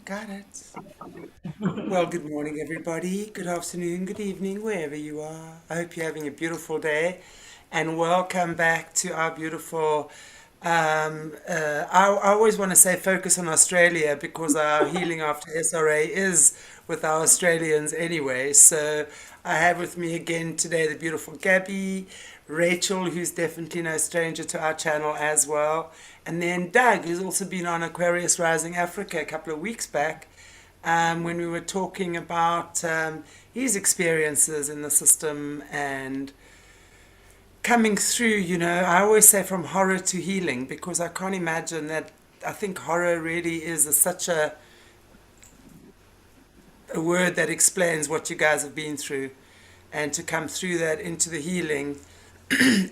Got it. Well, good morning, everybody. Good afternoon, good evening, wherever you are. I hope you're having a beautiful day. And welcome back to our beautiful. I always want to say focus on Australia because our healing after SRA is with our Australians anyway. So I have with me again today the beautiful Gabbi, Rachel, who's definitely no stranger to our channel as well, and then Doug, who's also been on Aquarius Rising Africa a couple of weeks back when we were talking about his experiences in the system and coming through. I always say from horror to healing because I can't imagine that. I think horror really is such a word that explains what you guys have been through, and to come through that into the healing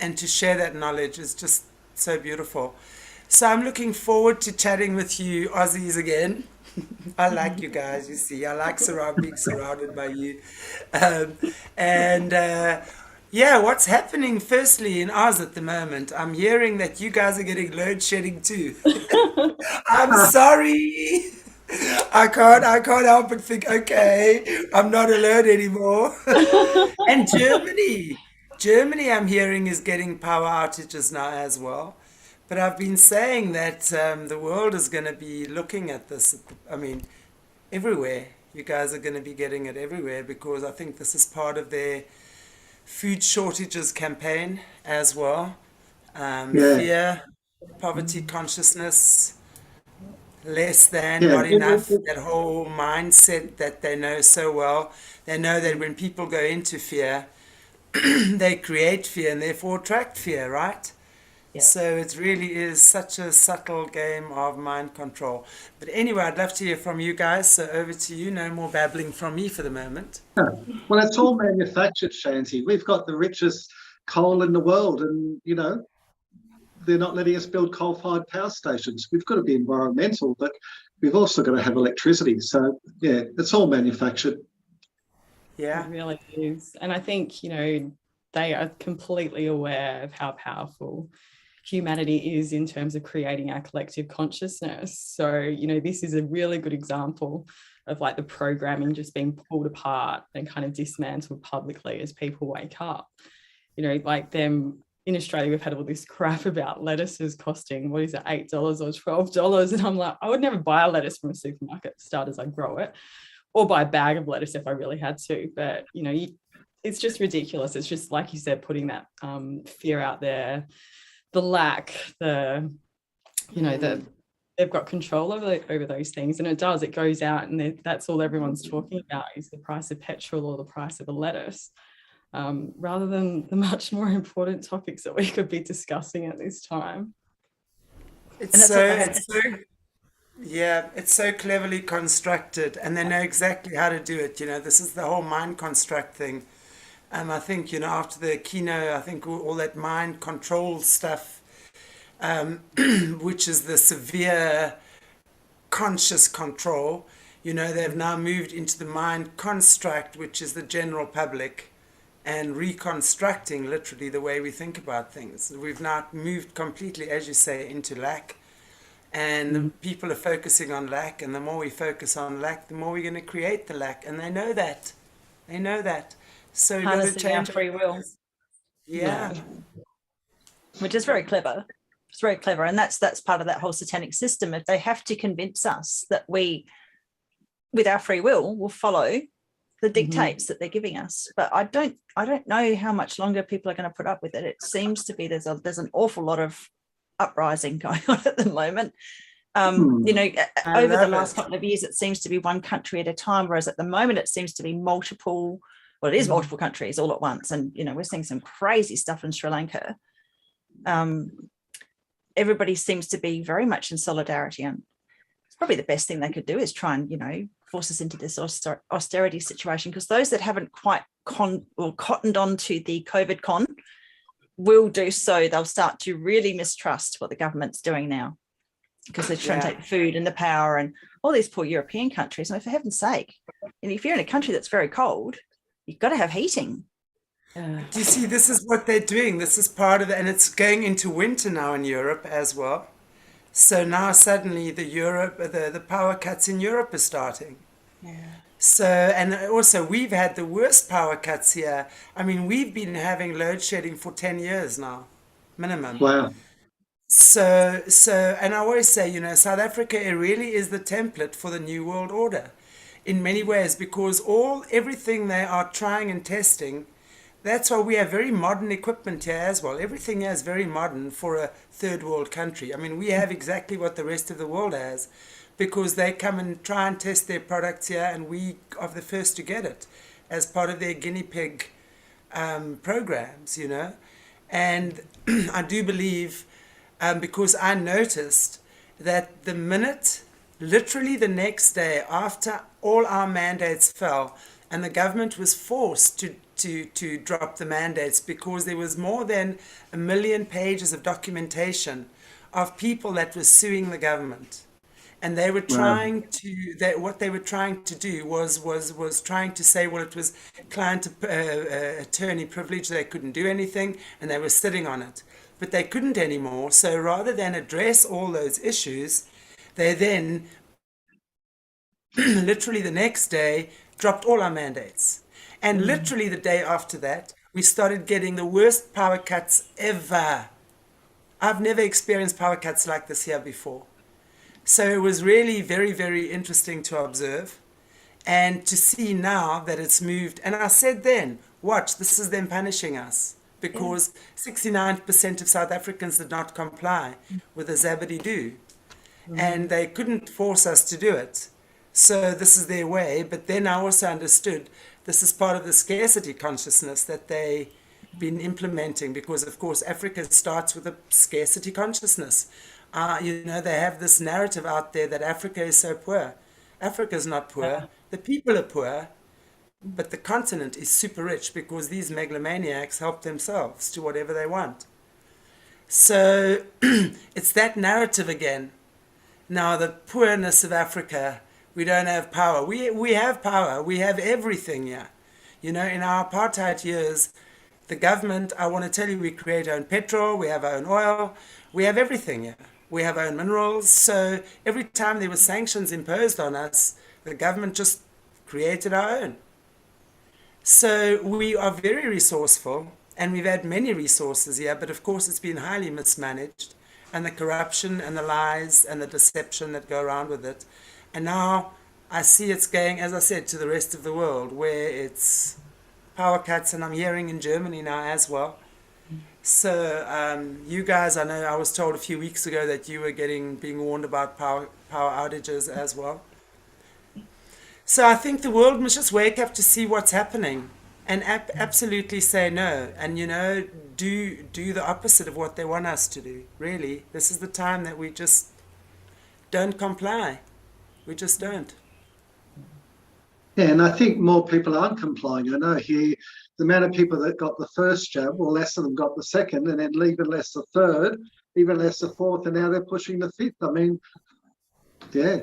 and to share that knowledge is just so beautiful. So I'm looking forward to chatting with you Aussies again. I like you guys, you see. I like being surrounded by you. Um, and yeah, what's happening firstly in Oz at the moment? I'm hearing that you guys are getting load shedding too. I'm sorry. I can't help but think, okay, I'm not alone anymore. And Germany, I'm hearing, is getting power outages now as well. But I've been saying that the world is going to be looking at this. I mean, everywhere. You guys are going to be getting it everywhere because I think this is part of their food shortages campaign as well. Yeah, Fear, poverty consciousness, less than, yeah, not enough, that whole mindset that they know so well. They know that when people go into fear, they create fear and therefore attract fear, right? Yeah. So it really is such a subtle game of mind control. But anyway, I'd love to hear from you guys. So over to you. No more babbling from me for the moment. yeah. Well, it's all manufactured, Shanty. We've got the richest coal in the world, and they're not letting us build coal-fired power stations. We've got to be environmental, but we've also got to have electricity. So yeah, it's all manufactured. It Yeah, really is. And I think, they are completely aware of how powerful humanity is in terms of creating our collective consciousness. So, this is a really good example of like the programming just being pulled apart and kind of dismantled publicly as people wake up. Like them in Australia, we've had all this crap about lettuces costing, what is it, $8 or $12. And I'm like, I would never buy a lettuce from a supermarket, start as I grow it, or buy a bag of lettuce if I really had to. But, it's just ridiculous. It's just, like you said, putting that fear out there, the lack, they've got control over those things. And it goes out and that's all everyone's talking about is the price of petrol or the price of a lettuce, rather than the much more important topics that we could be discussing at this time. it's And that's what so they have. it's so yeah, it's so cleverly constructed, and they know exactly how to do it. This is the whole mind construct thing. I think after the keynote, I think all that mind control stuff, which is the severe conscious control. They've now moved into the mind construct, which is the general public, and reconstructing literally the way we think about things. We've now moved completely, as you say, into lack. And the people are focusing on lack, and the more we focus on lack, the more we're going to create the lack. And they know that. They know that. So we've got to Harnessing our change. free will, Yeah. Yeah. which is very clever. It's very clever. And that's part of that whole satanic system. If they have to convince us that we, with our free will follow the dictates that they're giving us. But I don't know how much longer people are going to put up with it. It seems to be there's an awful lot of uprising going on at the moment. Hmm. I Over the love last it. couple of years, it seems to be one country at a time, whereas at the moment it seems to be multiple. Well, it is multiple countries all at once, and we're seeing some crazy stuff in Sri Lanka. Um, Everybody seems to be very much in solidarity, and it's probably the best thing they could do is try and force us into this austerity situation, because those that haven't quite cottoned on to the COVID con will do so. They'll start to really mistrust what the government's doing now, because they're trying to Yeah. take the food and the power and all these poor European countries. I mean, for heaven's sake, and if you're in a country that's very cold, you've got to have heating. Do you see, this is what they're doing. This is part of it, and it's going into winter now in Europe as well. So now suddenly the power cuts in Europe are starting. Yeah. So, and also we've had the worst power cuts here. I mean, we've been having load shedding for 10 years now, minimum. Wow. So, and I always say, South Africa, it really is the template for the New World Order in many ways, because everything they are trying and testing, that's why we have very modern equipment here as well. Everything here is very modern for a third world country. I mean, we have exactly what the rest of the world has, because they come and try and test their products here, and we are the first to get it as part of their guinea pig programs, And I do believe, because I noticed that the minute, literally the next day after all our mandates fell, and the government was forced to drop the mandates because there was more than 1 million pages of documentation of people that were suing the government. And they were trying what they were trying to do was trying to say, well, it was client attorney privilege, they couldn't do anything, and they were sitting on it. But they couldn't anymore. So rather than address all those issues, they then, literally the next day, dropped all our mandates. And literally the day after that, we started getting the worst power cuts ever. I've never experienced power cuts like this here before. So it was really very, very interesting to observe and to see now that it's moved. And I said then, watch, this is them punishing us, because 69% of South Africans did not comply with the Zabadi-Do. And they couldn't force us to do it. So this is their way. But then I also understood this is part of the scarcity consciousness that they've been implementing, because, of course, Africa starts with a scarcity consciousness. They have this narrative out there that Africa is so poor. Africa is not poor. The people are poor, but the continent is super rich because these megalomaniacs help themselves to whatever they want. So it's that narrative again. Now, the poorness of Africa, we don't have power. We have power. We have everything here. In our apartheid years, the government, I want to tell you, we create our own petrol, we have our own oil, we have everything here. We have our own minerals. So every time there were sanctions imposed on us, the government just created our own. So we are very resourceful, and we've had many resources here, but of course it's been highly mismanaged, and the corruption and the lies and the deception that go around with it. And now I see it's going, as I said, to the rest of the world, where it's power cuts, and I'm hearing in Germany now as well. So you guys, I know I was told a few weeks ago that you were being warned about power outages as well. So I think the world must just wake up to see what's happening and absolutely say no, and do the opposite of what they want us to do. Really, this is the time that we just don't comply. We just don't. Yeah, and I think more people aren't complying. I know here the amount of people that got the first jab, well, less of them got the second, and then even less the third, even less the fourth, and now they're pushing the fifth. I mean, yeah,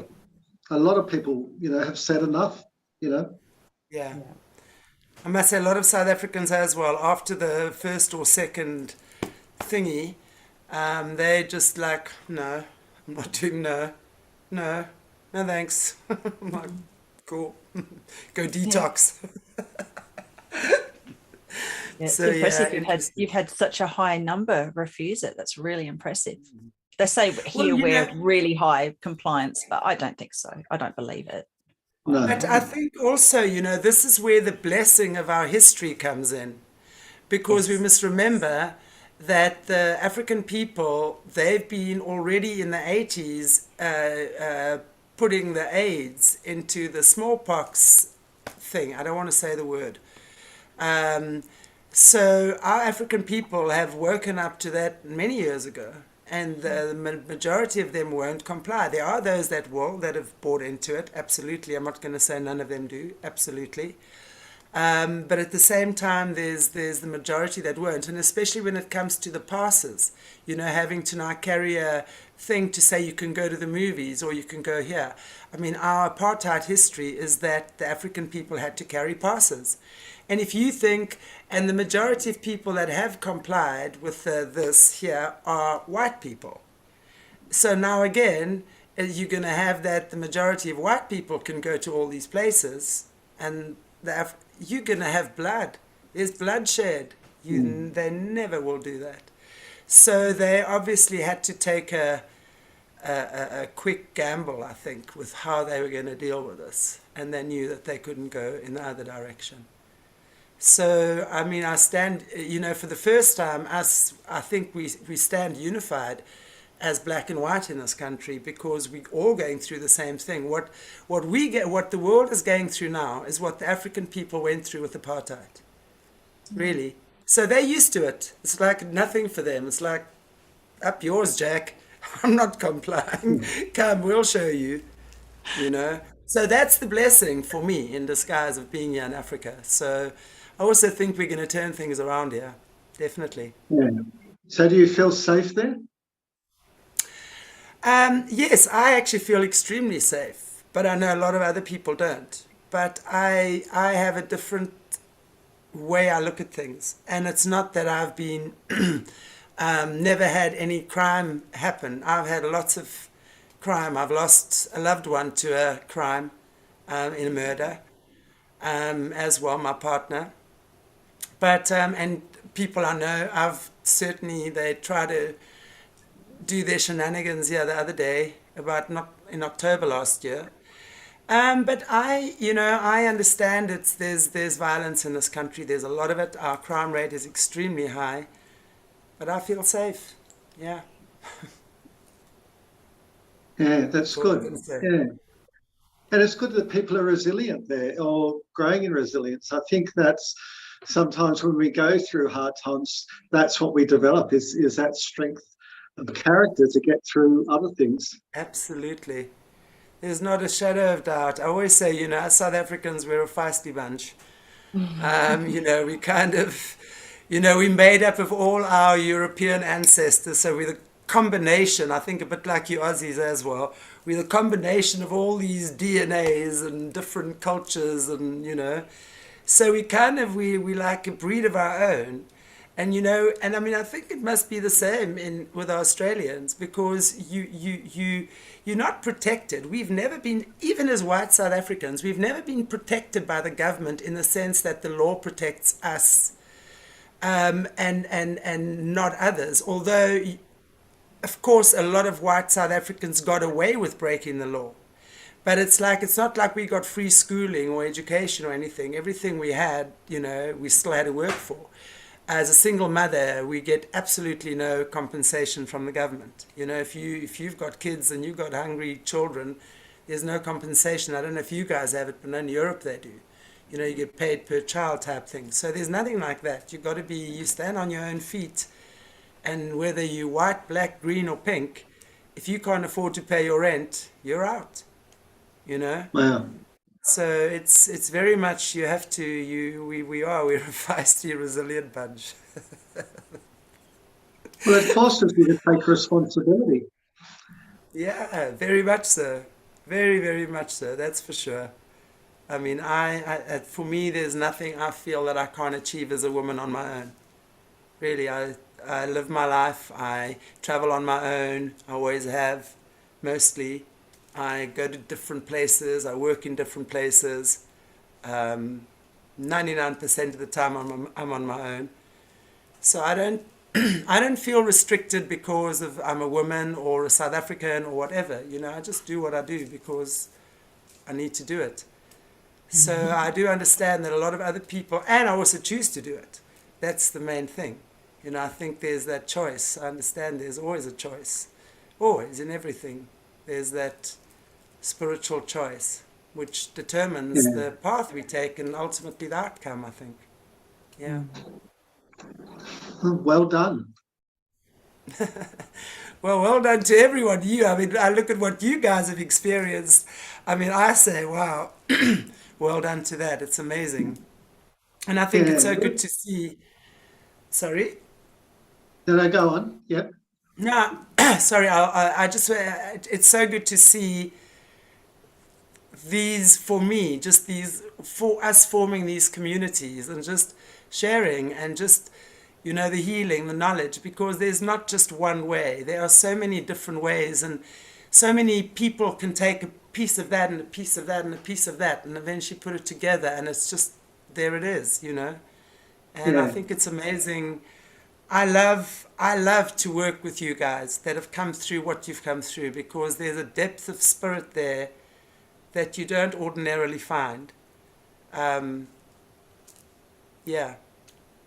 a lot of people, have said enough, Yeah. I must say a lot of South Africans as well, after the first or second thingy, they just like, no, I'm not doing no, thanks. I'm like, cool, go detox. Yeah, it's So impressive. yeah, You've had such a high number refuse it. That's really impressive. They say well, here we're really high compliance, but I don't think so. I don't believe it. no. but I think also, this is where the blessing of our history comes in, because we must remember that the African people, they've been already in the 80s putting the AIDS into the smallpox thing. I don't want to say the word. So our African people have woken up to that many years ago, and the majority of them won't comply. There are those that have bought into it, absolutely. I'm not going to say none of them do, absolutely. But at the same time, there's the majority that won't, and especially when it comes to the passes, having to now carry a thing to say you can go to the movies or you can go here. I mean, our apartheid history is that the African people had to carry passes. And if you think, and the majority of people that have complied with this here are white people. So now again, you're going to have that the majority of white people can go to all these places, and you're going to have blood. There's bloodshed. They never will do that. So they obviously had to take a quick gamble, I think, with how they were going to deal with this. And they knew that they couldn't go in the other direction. So, I mean, I stand, for the first time, I think we stand unified as black and white in this country, because we're all going through the same thing. What the world is going through now is what the African people went through with apartheid. Really. So they're used to it. It's like nothing for them. It's like, up yours, Jack. I'm not complying. Come, we'll show you, So that's the blessing for me in disguise of being here in Africa. So I also think we're going to turn things around here. Definitely. Yeah. So do you feel safe there? Yes, I actually feel extremely safe, but I know a lot of other people don't. But I have a different way I look at things. And it's not that I've been never had any crime happen. I've had lots of crime. I've lost a loved one to a crime in a murder as well, my partner. But, and people I know, they try to do their shenanigans here the other day, in October last year. But I understand there's violence in this country. There's a lot of it. Our crime rate is extremely high. But I feel safe. Yeah. Yeah, that's good. Yeah. And it's good that people are resilient there, or growing in resilience. I think that's sometimes when we go through hard times, that's what we develop is that strength of character to get through other things. Absolutely. There's not a shadow of doubt. I always say, us South Africans, we're a feisty bunch. We kind of, we're made up of all our European ancestors. So we're the combination, I think a bit like you Aussies as well. We're the combination of all these DNAs and different cultures and, so we like a breed of our own. And, and I mean, I think it must be the same with Australians, because you're not protected. We've never been, even as white South Africans, we've never been protected by the government in the sense that the law protects us and not others. Although, of course, a lot of white South Africans got away with breaking the law. But it's not like we got free schooling or education or anything. Everything we had, we still had to work for. As a single mother, we get absolutely no compensation from the government. If you've got kids and you've got hungry children, there's no compensation. I don't know if you guys have it, but in Europe they do. You get paid per child type thing. So there's nothing like that. You stand on your own feet, and whether you're white, black, green, or pink, if you can't afford to pay your rent, you're out. Wow. So it's very much we're a feisty, resilient bunch. Well, it forces you to take responsibility. Yeah, very much so. Very, very much so. That's for sure. I mean, for me, there's nothing I feel that I can't achieve as a woman on my own. Really, I live my life. I travel on my own. I always have, mostly. I go to different places. I work in different places. 99% of the time, I'm on my own. So I don't feel restricted because of I'm a woman or a South African or whatever. I just do what I do because I need to do it. So I do understand that a lot of other people, and I also choose to do it. That's the main thing. I think there's that choice. I understand there's always a choice. Always, in everything. There's that spiritual choice, which determines the path we take and ultimately the outcome, I think. Yeah. Well done. Well done to everyone. I mean, I look at what you guys have experienced. I mean, I say, wow, well done to that. It's amazing. And I think it's so good to see. Sorry? No, go on. Yep. No, sorry. I just, it's so good to see for us forming these communities and just sharing and just, you know, the healing, the knowledge, because there's not just one way. There are so many different ways, and so many people can take a piece of that and a piece of that and a piece of that and eventually put it together, and it's just, there it is, you know. And I Yeah. think it's amazing. I love to work with you guys that have come through what you've come through, because there's a depth of spirit there that you don't ordinarily find. Um, yeah,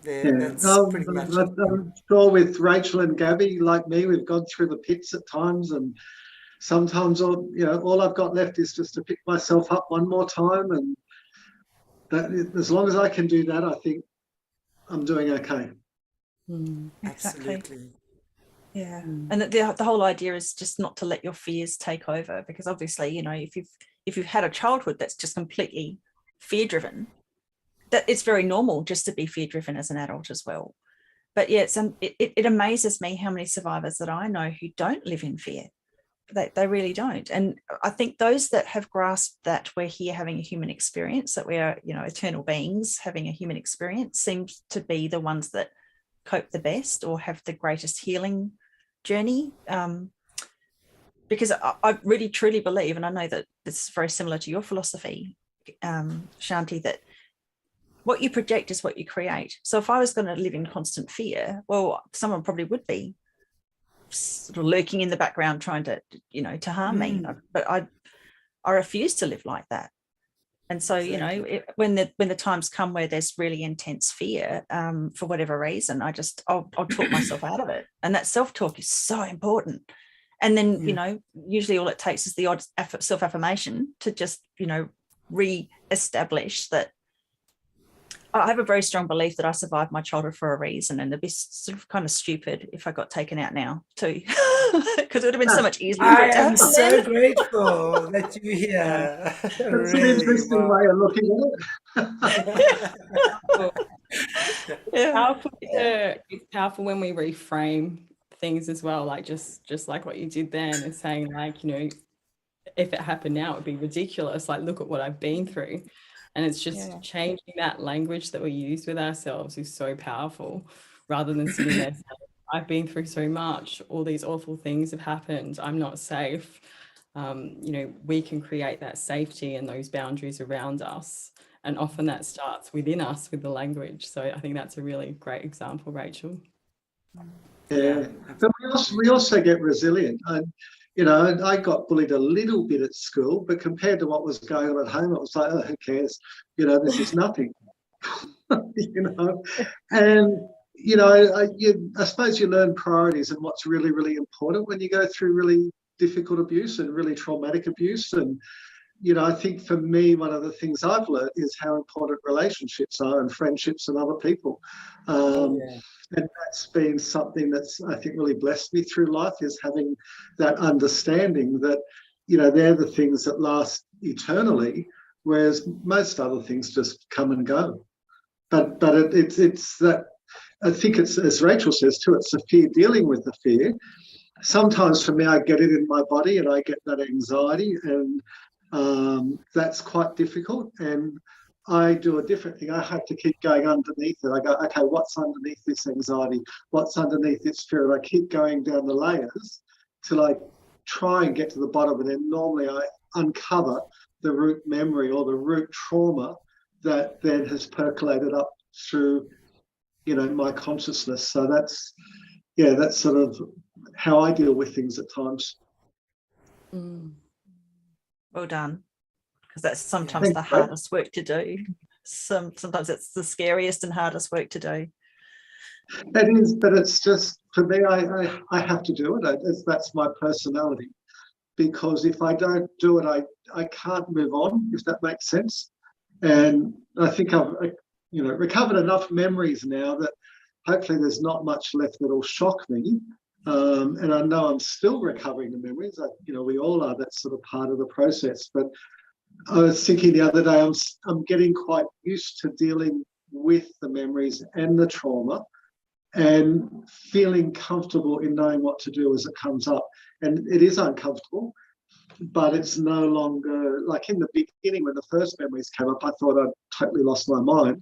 Yeah. that's pretty much it. I'm sure with Rachel and Gabby, like me, we've gone through the pits at times, and sometimes all I've got left is just to pick myself up one more time, and that as long as I can do that, I think I'm doing okay. Exactly. Absolutely. Yeah. And the whole idea is just not to let your fears take over, because obviously, you know, if you've had a childhood that's just completely fear driven, that it's very normal just to be fear driven as an adult as well. But yeah, it amazes me how many survivors that I know who don't live in fear. They really don't. And I think those that have grasped that we're here having a human experience, that we are, you know, eternal beings having a human experience, seems to be the ones that cope the best or have the greatest healing journey. Because I really truly believe, and I know that this is very similar to your philosophy, Shanti, that what you project is what you create. So if I was going to live in constant fear, well, someone probably would be sort of lurking in the background trying to, you know, to harm me. But I refuse to live like that. And so, you know, when the times come where there's really intense fear, for whatever reason, I'll talk myself out of it. And that self-talk is so important. And then, you know, usually all it takes is the odd self-affirmation to just, you know, re-establish that I have a very strong belief that I survived my childhood for a reason, and it'd be sort of kind of stupid if I got taken out now too, because it would have been so much easier for I it to am happen so then. grateful that you're here. That's an Really, interesting wow. way of looking at it. Yeah. It's powerful when we reframe things as well, like just like what you did then, and saying, like, you know, if it happened now, it would be ridiculous. Like, look at what I've been through. And it's just changing that language that we use with ourselves is so powerful, rather than sitting there saying, I've been through so much, all these awful things have happened, I'm not safe. You know, we can create that safety and those boundaries around us. And often that starts within us with the language. So I think that's a really great example, Rachel. Yeah. But we also get resilient. You know, I got bullied a little bit at school, but compared to what was going on at home, it was like, oh, who cares? You know, this is nothing. You know, and you know, I suppose you learn priorities and what's really, really important when you go through really difficult abuse and really traumatic abuse. And you know, I think for me, one of the things I've learned is how important relationships are, and friendships and other people. And that's been something that's, I think, really blessed me through life, is having that understanding that, you know, they're the things that last eternally, whereas most other things just come and go. But it's that, I think it's, as Rachel says too, it's the fear, dealing with the fear. Sometimes for me, I get it in my body and I get that anxiety, and that's quite difficult. And I do a different thing. I have to keep going underneath it. I go, okay, what's underneath this anxiety? What's underneath this fear? And I keep going down the layers till I try and get to the bottom. And then normally I uncover the root memory or the root trauma that then has percolated up through, you know, my consciousness. So that's sort of how I deal with things at times. Well done. Because that's sometimes the hardest work to do. Sometimes it's the scariest and hardest work to do. It is, but it's just, for me, I have to do it. That's my personality. Because if I don't do it, I can't move on, if that makes sense. And I think I've, you know, recovered enough memories now that hopefully there's not much left that'll shock me. And I know I'm still recovering the memories. You know, we all are. That's sort of part of the process. But I was thinking the other day, I'm getting quite used to dealing with the memories and the trauma, and feeling comfortable in knowing what to do as it comes up. And it is uncomfortable, but it's no longer like in the beginning when the first memories came up. I thought I'd totally lost my mind,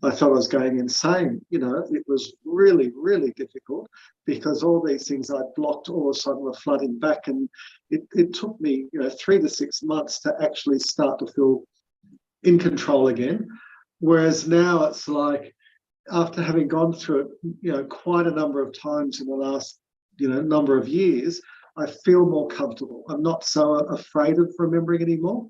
I thought I was going insane. It was really, really difficult because all these things I'd blocked all of a sudden were flooding back. And it took me, 3 to 6 months to actually start to feel in control again. Whereas now it's like, after having gone through it, quite a number of times in the last, number of years, I feel more comfortable. I'm not so afraid of remembering anymore.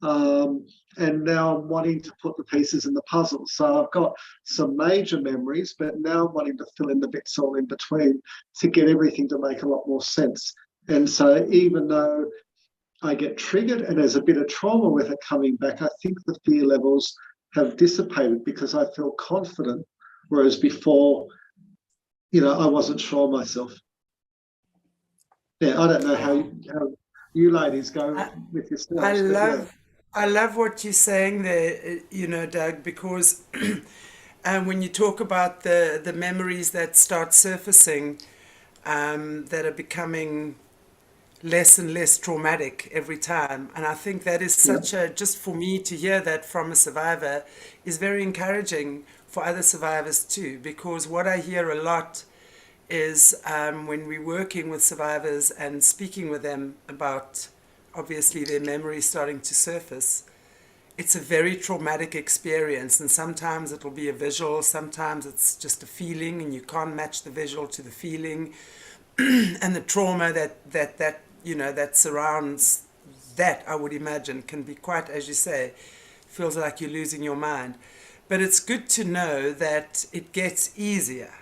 And now I'm wanting to put the pieces in the puzzle. So I've got some major memories, but now I'm wanting to fill in the bits all in between to get everything to make a lot more sense. And so even though I get triggered and there's a bit of trauma with it coming back, I think the fear levels have dissipated because I feel confident, whereas before, I wasn't sure myself. Yeah, I don't know how you ladies go with yourselves. I love what you're saying there, Doug, because when you talk about the memories that start surfacing, that are becoming less and less traumatic every time. And I think that is just for me to hear that from a survivor is very encouraging for other survivors too, because what I hear a lot is when we're working with survivors and speaking with them about obviously their memories starting to surface, it's a very traumatic experience, and sometimes it'll be a visual, sometimes it's just a feeling and you can't match the visual to the feeling. And the trauma that surrounds that, I would imagine, can be quite, as you say, feels like you're losing your mind. But it's good to know that it gets easier.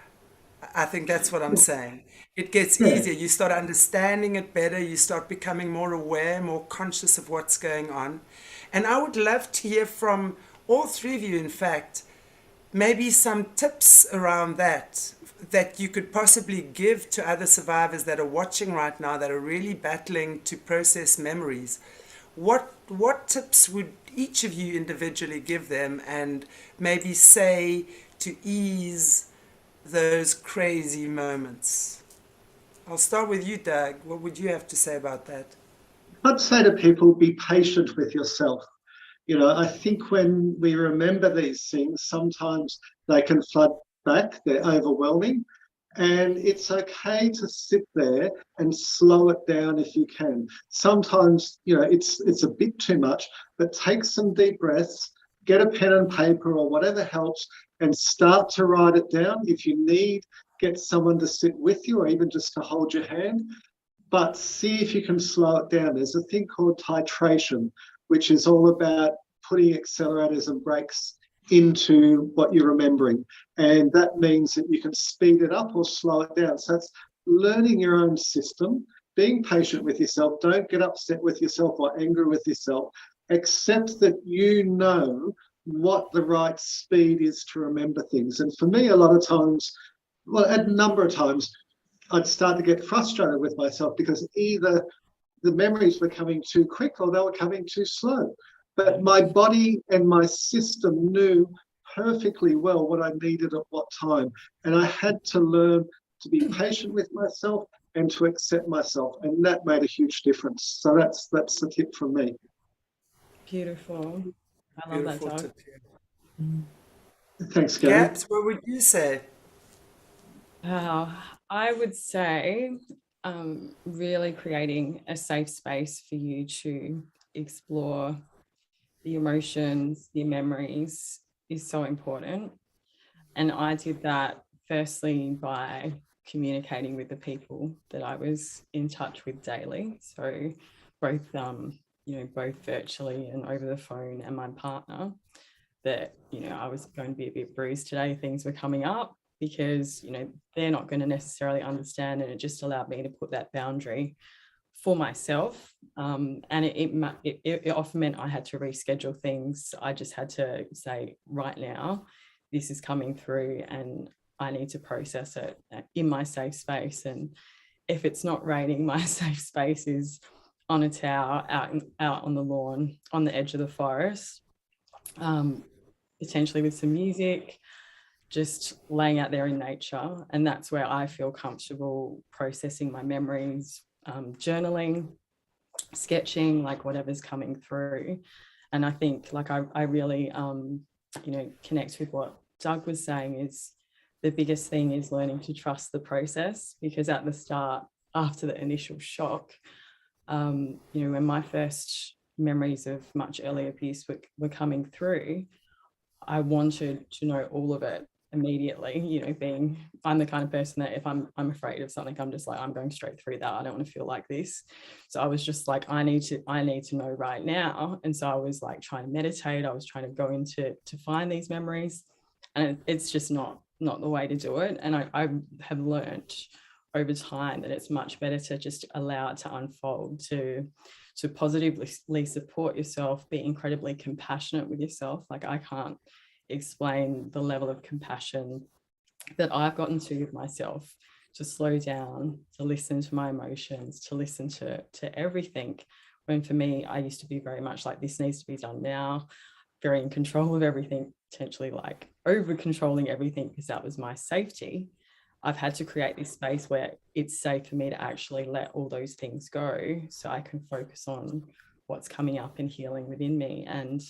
I think that's what I'm saying. It gets Yeah. easier. You start understanding it better. You start becoming more aware, more conscious of what's going on. And I would love to hear from all three of you, in fact, maybe some tips around that you could possibly give to other survivors that are watching right now that are really battling to process memories. What tips would each of you individually give them and maybe say to ease those crazy moments? I'll start with you, Doug. What would you have to say about that? I'd say to people, be patient with yourself. I think when we remember these things, sometimes they can flood back, they're overwhelming. And it's okay to sit there and slow it down if you can. Sometimes, it's a bit too much, but take some deep breaths, get a pen and paper or whatever helps, and start to write it down. If you need, get someone to sit with you or even just to hold your hand. But see if you can slow it down. There's a thing called titration, which is all about putting accelerators and brakes into what you're remembering. And that means that you can speed it up or slow it down. So it's learning your own system, being patient with yourself. Don't get upset with yourself or angry with yourself. Accept that you know what the right speed is to remember things. And for me, a lot of times, well, a number of times, I'd start to get frustrated with myself because either the memories were coming too quick or they were coming too slow. But my body and my system knew perfectly well what I needed at what time. And I had to learn to be patient with myself and to accept myself. And that made a huge difference. So that's the tip from me. Beautiful. I love that, Beautiful Doug. tip here. Thanks, Gabbi. Gabs, what would you say? I would say really creating a safe space for you to explore the emotions, your memories is so important. And I did that firstly by communicating with the people that I was in touch with daily. So both, both virtually and over the phone, and my partner, that, I was going to be a bit bruised today. Things were coming up because, they're not going to necessarily understand. And it just allowed me to put that boundary for myself. And it often meant I had to reschedule things. I just had to say, right now, this is coming through and I need to process it in my safe space. And if it's not raining, my safe space is on a tower out on the lawn, on the edge of the forest, potentially with some music, just laying out there in nature. And that's where I feel comfortable processing my memories, journaling, sketching, like whatever's coming through. And I think I really, connect with what Doug was saying is the biggest thing is learning to trust the process, because at the start, after the initial shock, you know, when my first memories of much earlier abuse were coming through, I wanted to know all of it immediately. You know, I'm the kind of person that if I'm afraid of something, I'm just like, I'm going straight through that. I don't want to feel like this. So I was just like, I need to know right now. And so I was like trying to meditate. I was trying to go into to find these memories, and it's just not the way to do it. And I have learned over time that it's much better to just allow it to unfold, to positively support yourself, be incredibly compassionate with yourself. Like, I can't explain the level of compassion that I've gotten to with myself, to slow down, to listen to my emotions, to listen to everything. When for me, I used to be very much like, this needs to be done now, very in control of everything, potentially like over controlling everything because that was my safety. I've had to create this space where it's safe for me to actually let all those things go, so I can focus on what's coming up and healing within me. And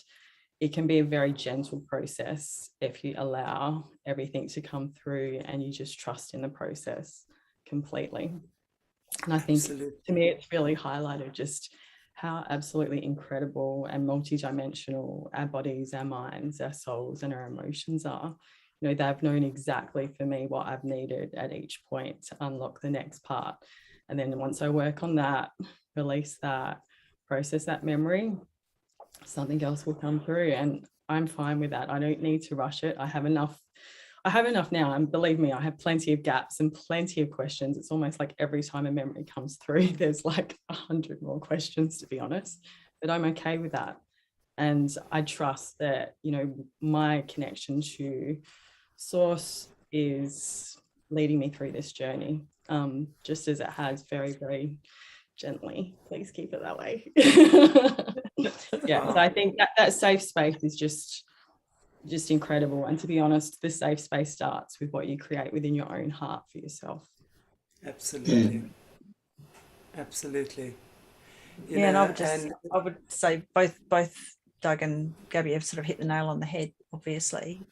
it can be a very gentle process if you allow everything to come through and you just trust in the process completely. And I think Absolutely. to me, it's really highlighted just how absolutely incredible and multidimensional our bodies, our minds, our souls, and our emotions are. You know, they've known exactly for me what I've needed at each point to unlock the next part. And then once I work on that, release that, process that memory, something else will come through, and I'm fine with that. I don't need to rush it. I have enough now, and believe me, I have plenty of gaps and plenty of questions. It's almost like every time a memory comes through, there's like 100 more questions, to be honest, but I'm okay with that. And I trust that, you know, my connection to Source is leading me through this journey, just as it has very, very gently. Please keep it that way. Yeah, so I think that safe space is just incredible. And to be honest, the safe space starts with what you create within your own heart for yourself. Absolutely. Absolutely. You Yeah, and know, I would say both Doug and Gabbi have sort of hit the nail on the head. Obviously,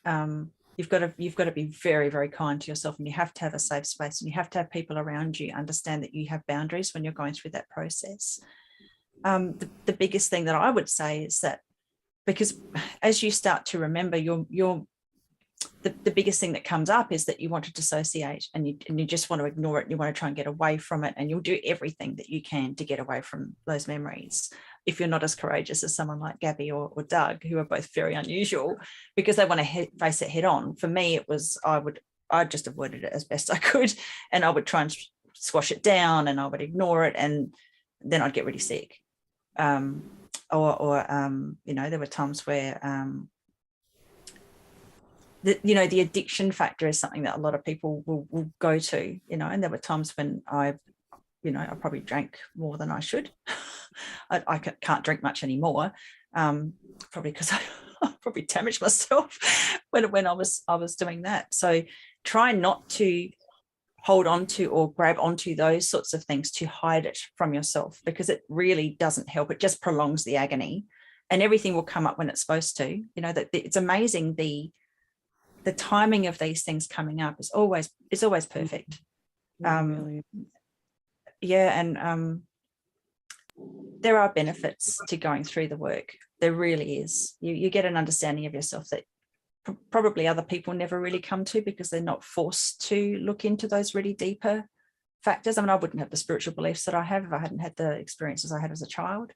you've got to be very, very kind to yourself, and you have to have a safe space, and you have to have people around you understand that you have boundaries when you're going through that process. The biggest thing that I would say is that, because as you start to remember, the biggest thing that comes up is that you want to dissociate, and you just want to ignore it, and you want to try and get away from it, and you'll do everything that you can to get away from those memories, if you're not as courageous as someone like Gabbi or Doug, who are both very unusual, because they want to face it head on. For me, it was I just avoided it as best I could, and I would try and squash it down, and I would ignore it, and then I'd get really sick. You know, there were times where the addiction factor is something that a lot of people will go to, you know, and there were times when I probably drank more than I should. I can't drink much anymore, probably because I probably damaged myself when I was doing that. So try not to hold on to or grab onto those sorts of things to hide it from yourself, because it really doesn't help. It just prolongs the agony, and everything will come up when it's supposed to. You know, that it's amazing the timing of these things coming up is always perfect. Really. Yeah, and there are benefits to going through the work. There really is. You get an understanding of yourself that probably other people never really come to, because they're not forced to look into those really deeper factors. I mean, I wouldn't have the spiritual beliefs that I have if I hadn't had the experiences I had as a child.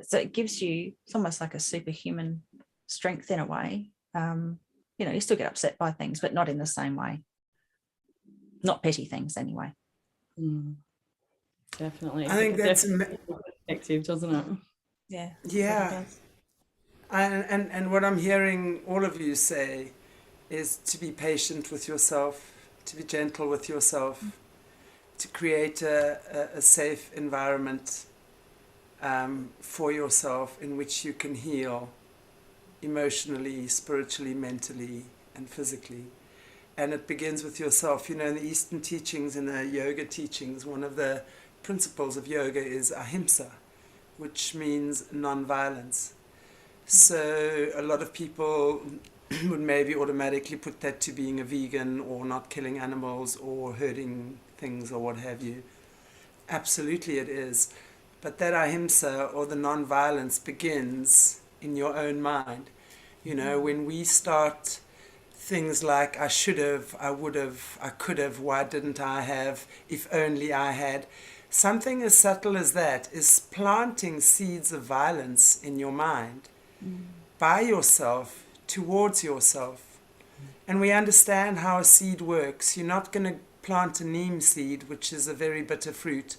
So it gives you, it's almost like a superhuman strength in a way. You know, you still get upset by things, but not in the same way. Not petty things anyway. Definitely. I think that's effective, doesn't it? Yeah. yeah. And what I'm hearing all of you say is to be patient with yourself, to be gentle with yourself, to create a safe environment for yourself in which you can heal emotionally, spiritually, mentally, and physically. And it begins with yourself. You know, in the Eastern teachings, in the yoga teachings, one of the principles of yoga is Ahimsa, which means non-violence. So a lot of people would maybe automatically put that to being a vegan or not killing animals or hurting things or what have you. Absolutely it is. But that ahimsa, or the non-violence, begins in your own mind. You know, when we start things like I should have, I would have, I could have, why didn't I have, if only I had. Something as subtle as that is planting seeds of violence in your mind by yourself, towards yourself. And we understand how a seed works. You're not going to plant a neem seed, which is a very bitter fruit,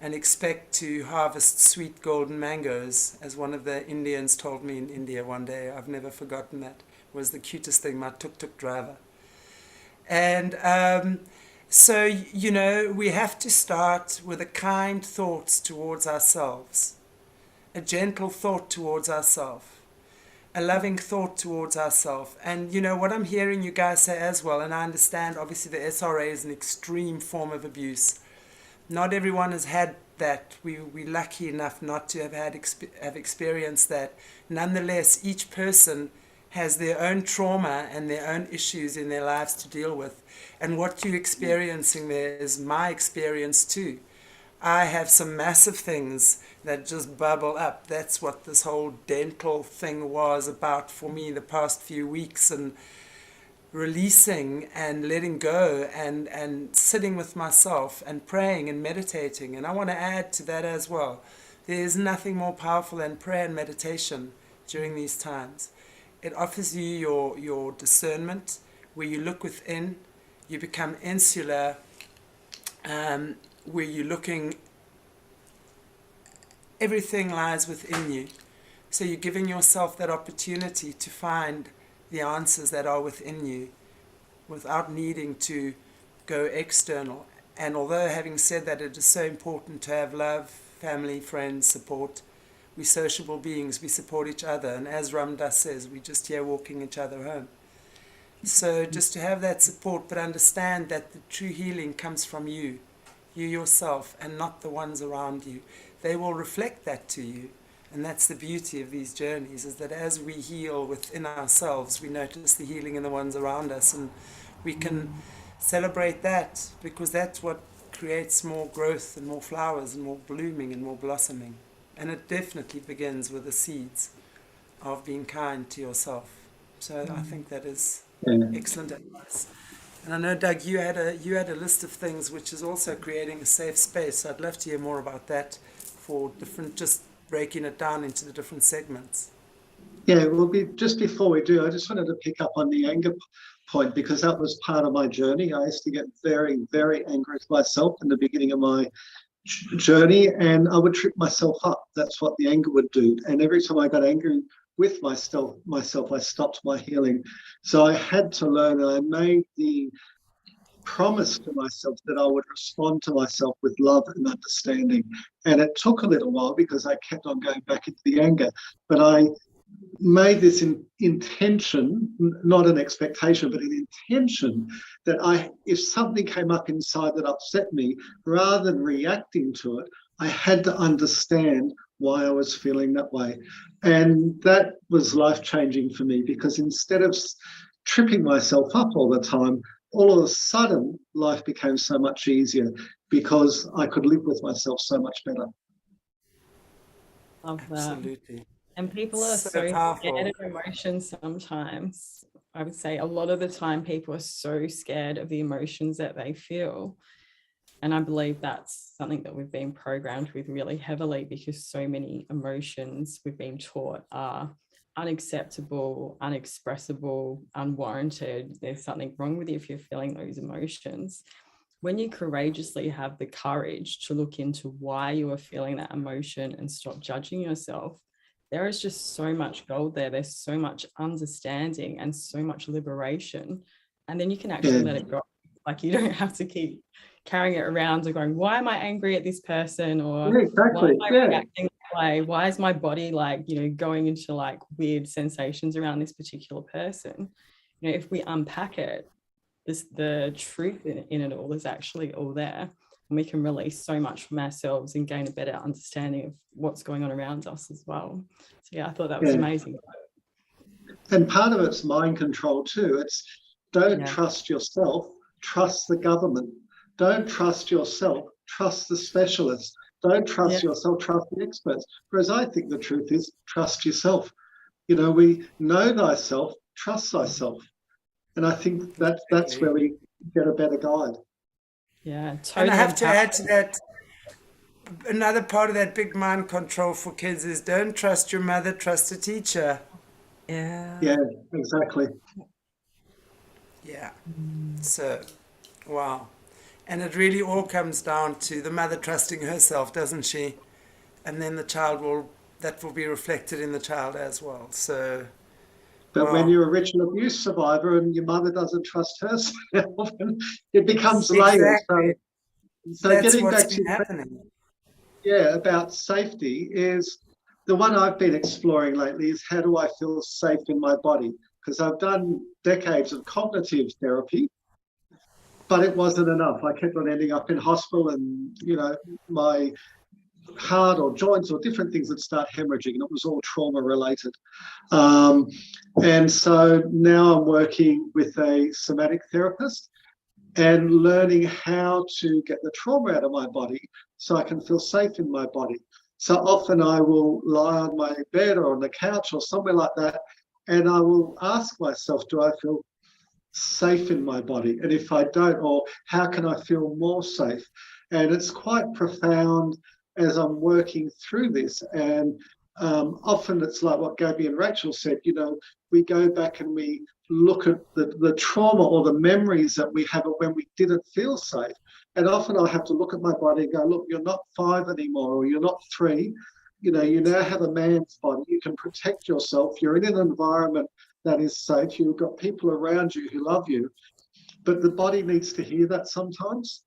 and expect to harvest sweet golden mangoes, as one of the Indians told me in India one day. I've never forgotten that. It was the cutest thing, my tuk-tuk driver. And so, you know, we have to start with a kind thoughts towards ourselves, a gentle thought towards ourselves, a loving thought towards ourselves. And, you know, what I'm hearing you guys say as well, and I understand, obviously, the SRA is an extreme form of abuse. Not everyone has had that. We're lucky enough not to have experienced that. Nonetheless, each person has their own trauma and their own issues in their lives to deal with. And what you're experiencing there is my experience too. I have some massive things that just bubble up. That's what this whole dental thing was about for me the past few weeks, and releasing and letting go and sitting with myself and praying and meditating. And I want to add to that as well. There's nothing more powerful than prayer and meditation during these times. It offers you your discernment, where you look within, you become insular, where you're looking, everything lies within you. So you're giving yourself that opportunity to find the answers that are within you without needing to go external. And although, having said that, it is so important to have love, family, friends, support. We're sociable beings, we support each other, and as Ram Dass says, we're just here walking each other home. So just to have that support, but understand that the true healing comes from you yourself, and not the ones around you. They will reflect that to you. And that's the beauty of these journeys, is that as we heal within ourselves, we notice the healing in the ones around us, and we can celebrate that, because that's what creates more growth and more flowers and more blooming and more blossoming. And it definitely begins with the seeds of being kind to yourself. So I think that is excellent advice. And I know, Doug, you had a list of things which is also creating a safe space. So I'd love to hear more about that, for different, just breaking it down into the different segments. Yeah, well, just before we do, I just wanted to pick up on the anger point, because that was part of my journey. I used to get very, very angry with myself in the beginning of my journey, and I would trip myself up. That's what the anger would do. And every time I got angry with myself, I stopped my healing. So I had to learn, and I made the promise to myself that I would respond to myself with love and understanding. And it took a little while, because I kept on going back into the anger. But I made this intention, not an expectation, but an intention, that if something came up inside that upset me, rather than reacting to it, I had to understand why I was feeling that way. And that was life-changing for me, because instead of tripping myself up all the time, all of a sudden life became so much easier, because I could live with myself so much better. Love that. Absolutely. And people are so scared of emotions sometimes. I would say a lot of the time people are so scared of the emotions that they feel. And I believe that's something that we've been programmed with really heavily, because so many emotions we've been taught are unacceptable, unexpressible, unwarranted. There's something wrong with you if you're feeling those emotions. When you courageously have the courage to look into why you are feeling that emotion and stop judging yourself, there is just so much gold there. There's so much understanding and so much liberation. And then you can actually let it go. Like, you don't have to keep carrying it around and going, why am I angry at this person? Or why am I reacting that way? Why is my body going into like weird sensations around this particular person? If we unpack it, the truth in it all is actually all there. And we can release so much from ourselves and gain a better understanding of what's going on around us as well. So yeah, I thought that was amazing. And part of it's mind control too. It's don't Yeah. trust yourself, trust the government. Don't trust yourself, trust the specialists. Don't trust Yeah. yourself, trust the experts. Whereas I think the truth is trust yourself. You know, we know thyself, trust thyself. And I think that's where we get a better guide. Yeah, And I totally have to empowered. add to that, another part of that big mind control for kids is don't trust your mother, trust a teacher. Yeah. Yeah, exactly. Yeah. Mm. So, wow. And it really all comes down to the mother trusting herself, doesn't she? And then the child that will be reflected in the child as well. So, But when wow. you're a ritual abuse survivor and your mother doesn't trust herself, it becomes layered. Exactly. So That's getting what's back been to, happening. yeah, about safety is the one I've been exploring lately is how do I feel safe in my body? Because I've done decades of cognitive therapy, but it wasn't enough. I kept on ending up in hospital and, you know, my heart or joints or different things would start hemorrhaging, and it was all trauma related. Um, and so now I'm working with a somatic therapist and learning how to get the trauma out of my body so I can feel safe in my body. So often I will lie on my bed or on the couch or somewhere like that, and I will ask myself, do I feel safe in my body? And if I don't, or how can I feel more safe? And it's quite profound as I'm working through this. And often it's like what Gabbi and Rachel said, you know, we go back and we look at the trauma or the memories that we have of when we didn't feel safe. And often I have to look at my body and go, look, you're not 5 anymore, or you're not 3. You know, you now have a man's body. You can protect yourself. You're in an environment that is safe. You've got people around you who love you, but the body needs to hear that sometimes.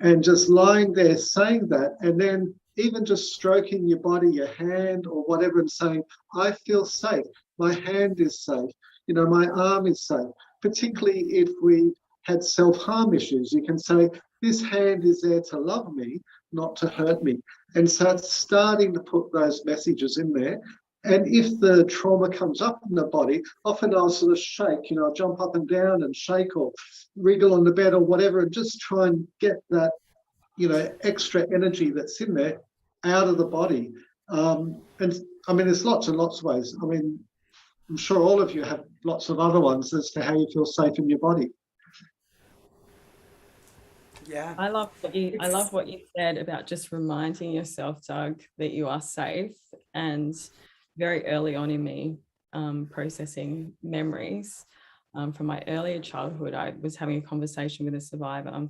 And just lying there saying that, and then even just stroking your body, your hand or whatever, and saying, I feel safe. My hand is safe. You know, my arm is safe. Particularly if we had self-harm issues, you can say, this hand is there to love me, not to hurt me. And so it's starting to put those messages in there. And if the trauma comes up in the body, often I'll sort of shake, you know, I'll jump up and down and shake or wriggle on the bed or whatever, and just try and get that, you know, extra energy that's in there out of the body. And I mean, there's lots and lots of ways. I mean, I'm sure all of you have lots of other ones as to how you feel safe in your body. Yeah. I love what you said about just reminding yourself, Doug, that you are safe. And very early on in me processing memories from my earlier childhood, I was having a conversation with a survivor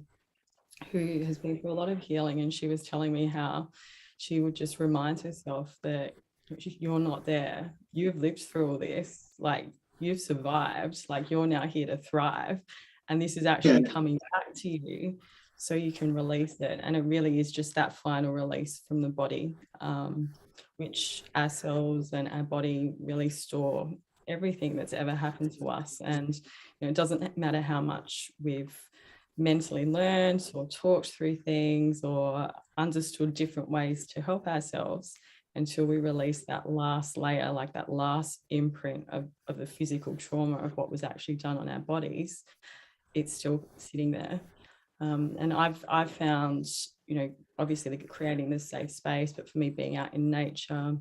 who has been through a lot of healing, and she was telling me how she would just remind herself that you're not there. You've lived through all this, like you've survived, like you're now here to thrive, and this is actually coming back to you so you can release it. And it really is just that final release from the body, which our cells and our body really store everything that's ever happened to us. And it doesn't matter how much we've mentally learned or talked through things or understood different ways to help ourselves, until we release that last layer, like that last imprint of the physical trauma of what was actually done on our bodies, it's still sitting there. And I've found, obviously creating this safe space, but for me, being out in nature,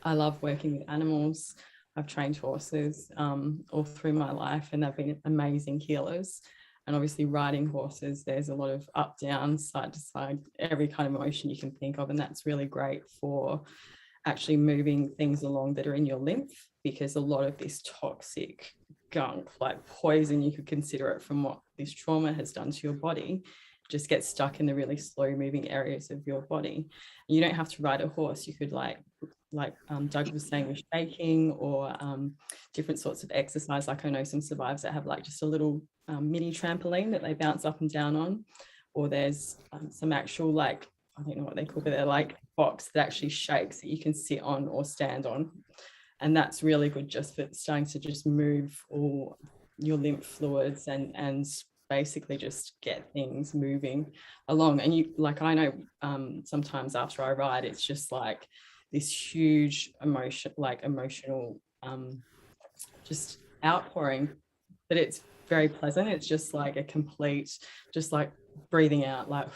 I love working with animals. I've trained horses all through my life, and they've been amazing healers. And obviously riding horses, there's a lot of up, down, side to side, every kind of motion you can think of. And that's really great for actually moving things along that are in your lymph, because a lot of this toxic gunk, like poison, you could consider it, from what this trauma has done to your body, just gets stuck in the really slow moving areas of your body. You don't have to ride a horse. You could like Doug was saying, with shaking or different sorts of exercise. Like I know some survivors that have like just a little mini trampoline that they bounce up and down on, or there's some actual, like, I don't know what they call it, but they're like box that actually shakes that you can sit on or stand on. And that's really good just for starting to just move all your lymph fluids and basically just get things moving along. And you, like, I know sometimes after I ride, it's just like this huge emotional just outpouring, but it's very pleasant. It's just like a complete, just like breathing out, like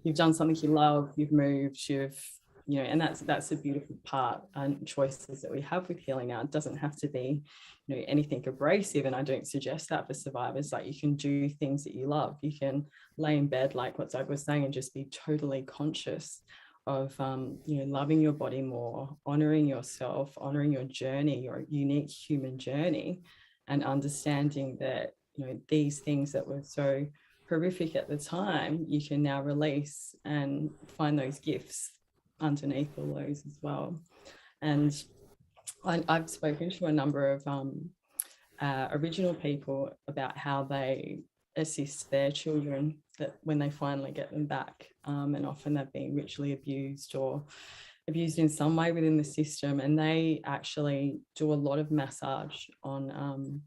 you've done something you love, you've moved, and that's a beautiful part and choices that we have with healing now. It doesn't have to be, anything abrasive, and I don't suggest that for survivors. Like, you can do things that you love. You can lay in bed, like what Doug was saying, and just be totally conscious of loving your body more, honoring yourself, honoring your journey, your unique human journey, and understanding that these things that were so horrific at the time, you can now release and find those gifts underneath all those as well. And I've spoken to a number of original people about how they assist their children that when they finally get them back, and often they've been ritually abused or abused in some way within the system, and they actually do a lot of massage on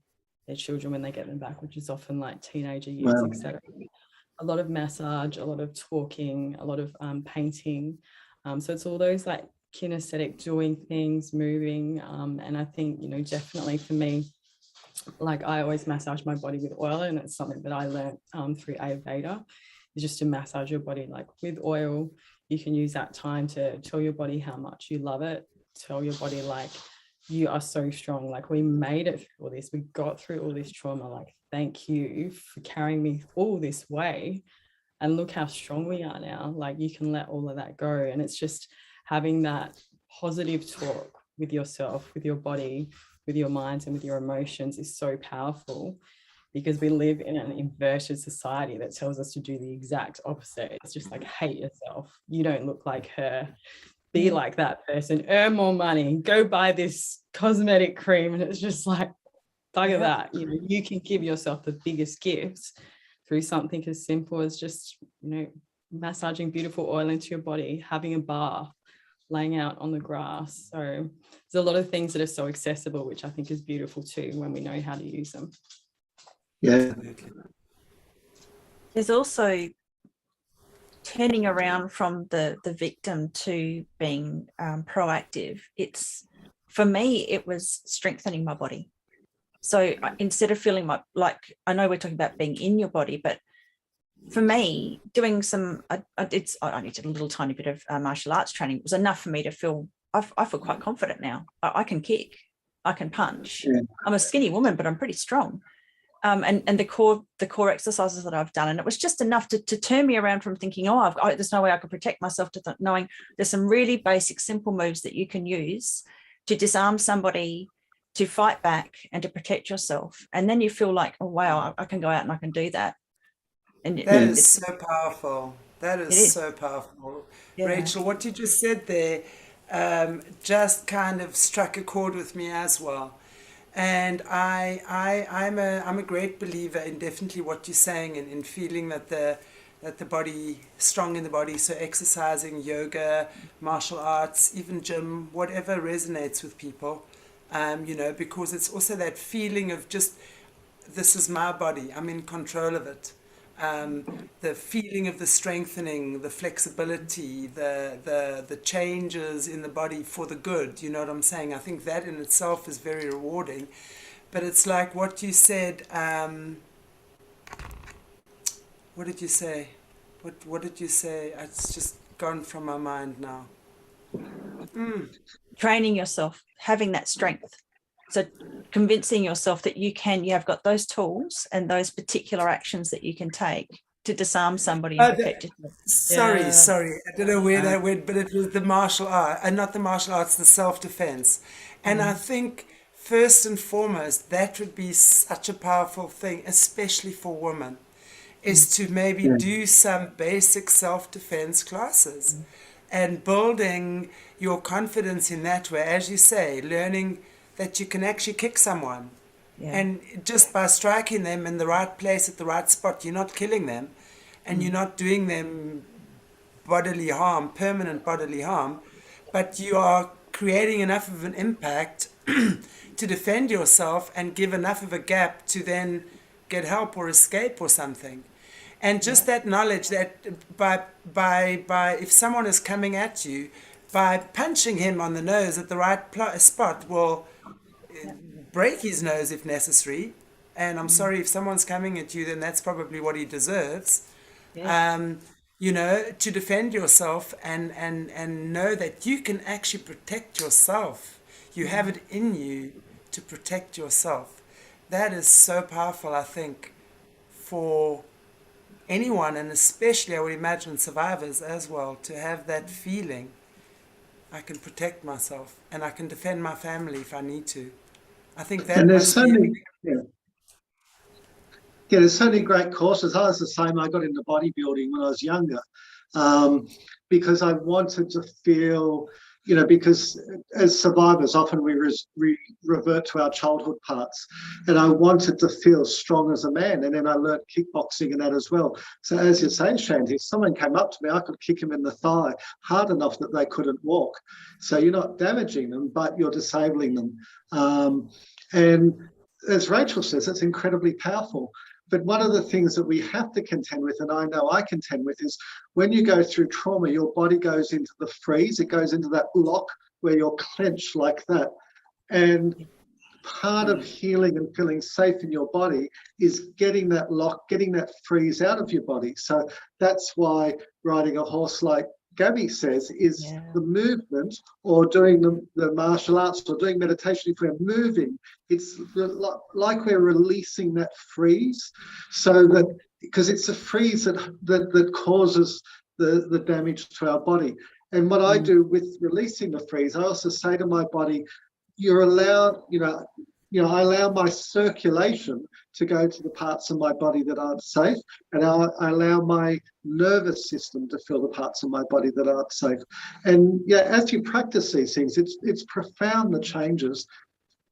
their children when they get them back, which is often like teenager years, Wow. etc. A lot of massage, a lot of talking, a lot of painting. So it's all those like kinesthetic doing things, moving. And I think, definitely for me, like I always massage my body with oil, and it's something that I learned through Ayurveda, is just to massage your body like with oil. You can use that time to tell your body how much you love it, tell your body like you are so strong, like we made it through all this, we got through all this trauma, like thank you for carrying me all this way, and look how strong we are now. Like you can let all of that go. And it's just having that positive talk with yourself, with your body, with your minds, and with your emotions is so powerful, because we live in an inverted society that tells us to do the exact opposite. It's just like, hate yourself, you don't look like her, be like that person, earn more money, go buy this cosmetic cream. And it's just like, bugger that. You can give yourself the biggest gifts through something as simple as just, massaging beautiful oil into your body, having a bath, laying out on the grass. So there's a lot of things that are so accessible, which I think is beautiful too, when we know how to use them. Yeah. There's also turning around from the victim to being proactive. For me, it was strengthening my body. So instead of feeling like, I know we're talking about being in your body, but for me, doing I did a little tiny bit of martial arts training. It was enough for me to feel, I feel quite confident now. I can kick, I can punch. Yeah. I'm a skinny woman, but I'm pretty strong. And the core exercises that I've done, and it was just enough to turn me around from thinking, there's no way I can protect myself, to knowing there's some really basic, simple moves that you can use to disarm somebody, to fight back, and to protect yourself. And then you feel like, oh wow, I can go out and I can do that. And that is so powerful. That is so powerful. Yeah. Rachel, what you just said there just kind of struck a chord with me as well. And I'm a great believer in definitely what you're saying, and in feeling that the body, strong in the body. So exercising, yoga, martial arts, even gym, whatever resonates with people, because it's also that feeling of just, this is my body, I'm in control of it. The feeling of the strengthening, the flexibility, the changes in the body for the good, you know what I'm saying? I think that in itself is very rewarding. But it's like what you said, what did you say? What did you say? It's just gone from my mind now. Training yourself, having that strength. So convincing yourself that you have got those tools and those particular actions that you can take to disarm somebody and protect yourself. Sorry. I don't know where that went, but it was the martial art, and not the martial arts, the self-defense. And I think first and foremost, that would be such a powerful thing, especially for women, is to maybe do some basic self-defense classes and building your confidence in that way, as you say, learning that you can actually kick someone. Yeah. And just by striking them in the right place at the right spot, you're not killing them, and you're not doing them bodily harm, permanent bodily harm, but you are creating enough of an impact to defend yourself and give enough of a gap to then get help or escape or something. And just that knowledge that by if someone is coming at you, by punching him on the nose at the right spot will break his nose if necessary. And I'm sorry, if someone's coming at you, then that's probably what he deserves. Yeah. You know, to defend yourself and know that you can actually protect yourself. You have it in you to protect yourself. That is so powerful, I think, for anyone, and especially I would imagine survivors as well, to have that feeling. I can protect myself and I can defend my family if I need to. I think that And there's must so be. many, yeah, yeah, there's so many great courses. I was the same. I got into bodybuilding when I was younger, um, because I wanted to feel, you know, because as survivors, often we revert to our childhood parts. And I wanted to feel strong as a man. And then I learned kickboxing and that as well. So as you're saying, Shanti, if someone came up to me, I could kick him in the thigh hard enough that they couldn't walk. So you're not damaging them, but you're disabling them. And as Rachel says, it's incredibly powerful. But one of the things that we have to contend with, and I know I contend with, is when you go through trauma, your body goes into the freeze. It goes into that lock where you're clenched like that. And part of healing and feeling safe in your body is getting that lock, getting that freeze out of your body. So that's why riding a horse, like Gabbi says, is the movement, or doing the martial arts or doing meditation. If we're moving, it's like we're releasing that freeze, so that, because it's a freeze that causes the damage to our body. And what I do with releasing the freeze, I also say to my body, you're allowed, I allow my circulation to go to the parts of my body that aren't safe, and I allow my nervous system to feel the parts of my body that aren't safe. And yeah, as you practice these things, it's profound, the changes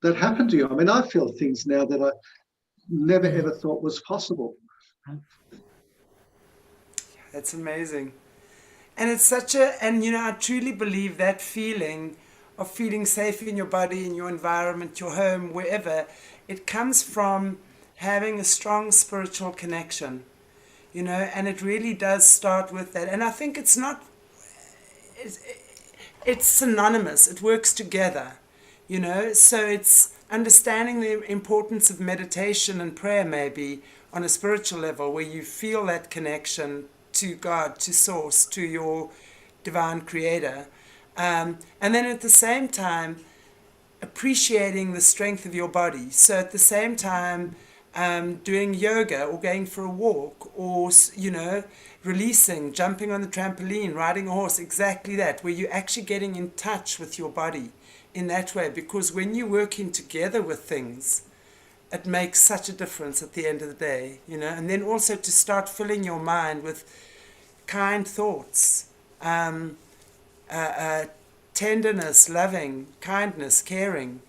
that happen to you. I mean, I feel things now that I never ever thought was possible. That's amazing. And it's such a, and I truly believe that feeling of feeling safe in your body, in your environment, your home, wherever, it comes from having a strong spiritual connection, and it really does start with that. And I think it's synonymous, it works together, so it's understanding the importance of meditation and prayer, maybe on a spiritual level, where you feel that connection to God, to Source, to your divine creator. And then at the same time, appreciating the strength of your body. So at the same time, doing yoga or going for a walk, or, releasing, jumping on the trampoline, riding a horse, exactly that, where you're actually getting in touch with your body in that way. Because when you're working together with things, it makes such a difference at the end of the day, and then also to start filling your mind with kind thoughts, tenderness, loving, kindness, caring,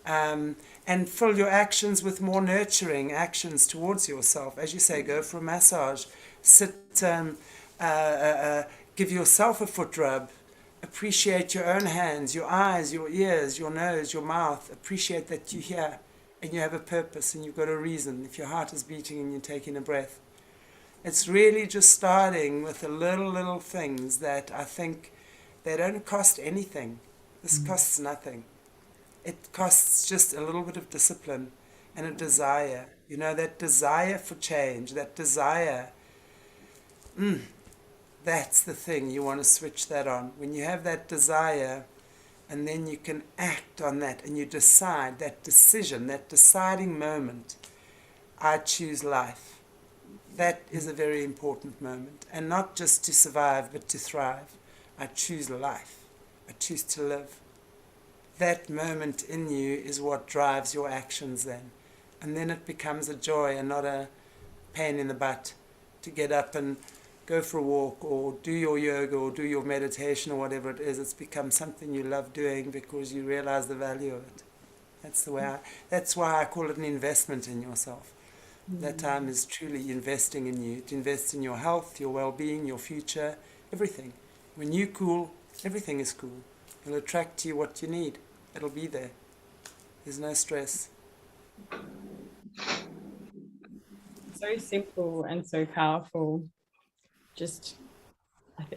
and fill your actions with more nurturing actions towards yourself. As you say, go for a massage, sit, give yourself a foot rub, appreciate your own hands, your eyes, your ears, your nose, your mouth. Appreciate that you're here and you have a purpose and you've got a reason. If your heart is beating and you're taking a breath, it's really just starting with the little things that I think they don't cost anything. This costs nothing. It costs just a little bit of discipline and a desire. That desire for change, that desire. That's the thing. You want to switch that on. When you have that desire, and then you can act on that, and you decide, that decision, that deciding moment, I choose life. That is a very important moment. And not just to survive, but to thrive. I choose life. I choose to live. That moment in you is what drives your actions then. And then it becomes a joy and not a pain in the butt to get up and go for a walk or do your yoga or do your meditation or whatever it is. It's become something you love doing because you realize the value of it. That's why I call it an investment in yourself. That time is truly investing in you. To invest in your health, your well-being, your future, everything. When you're cool, everything is cool. It'll attract to you what you need. It'll be there. There's no stress. So simple and so powerful. Just,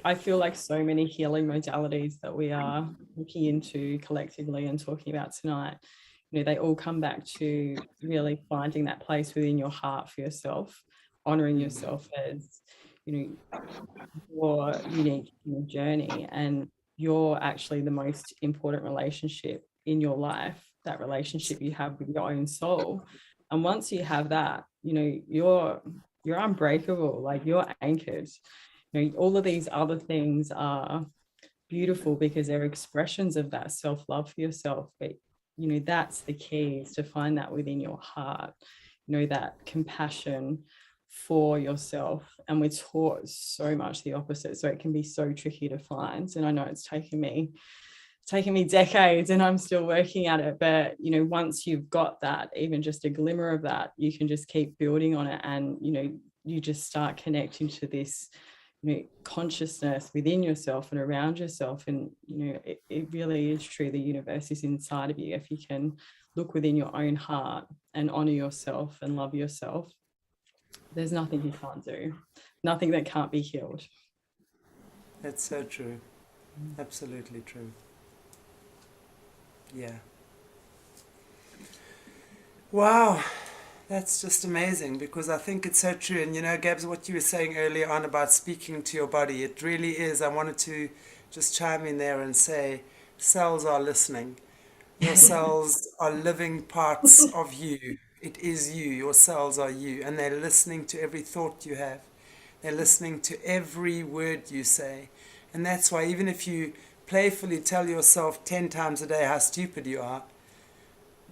I feel like so many healing modalities that we are looking into collectively and talking about tonight they all come back to really finding that place within your heart for yourself, honoring yourself as, your unique journey, and you're actually the most important relationship in your life, that relationship you have with your own soul. And once you have that, you're unbreakable, like you're anchored. All of these other things are beautiful because they're expressions of that self-love for yourself. But that's the key, is to find that within your heart, that compassion for yourself. And we're taught so much the opposite, so it can be so tricky to find. And I know it's taken me decades, and I'm still working at it, but once you've got that, even just a glimmer of that, you can just keep building on it, and you just start connecting to this consciousness within yourself and around yourself. And it really is true, the universe is inside of you. If you can look within your own heart and honor yourself and love yourself, there's nothing you can't do, nothing that can't be healed. That's so true. Absolutely true. Yeah. Wow. That's just amazing, because I think it's so true. And Gabs, what you were saying earlier on about speaking to your body, it really is. I wanted to just chime in there and say, cells are listening. Your cells are living parts of you. It is you. Your cells are you. And they're listening to every thought you have. They're listening to every word you say. And that's why even if you playfully tell yourself 10 times a day how stupid you are,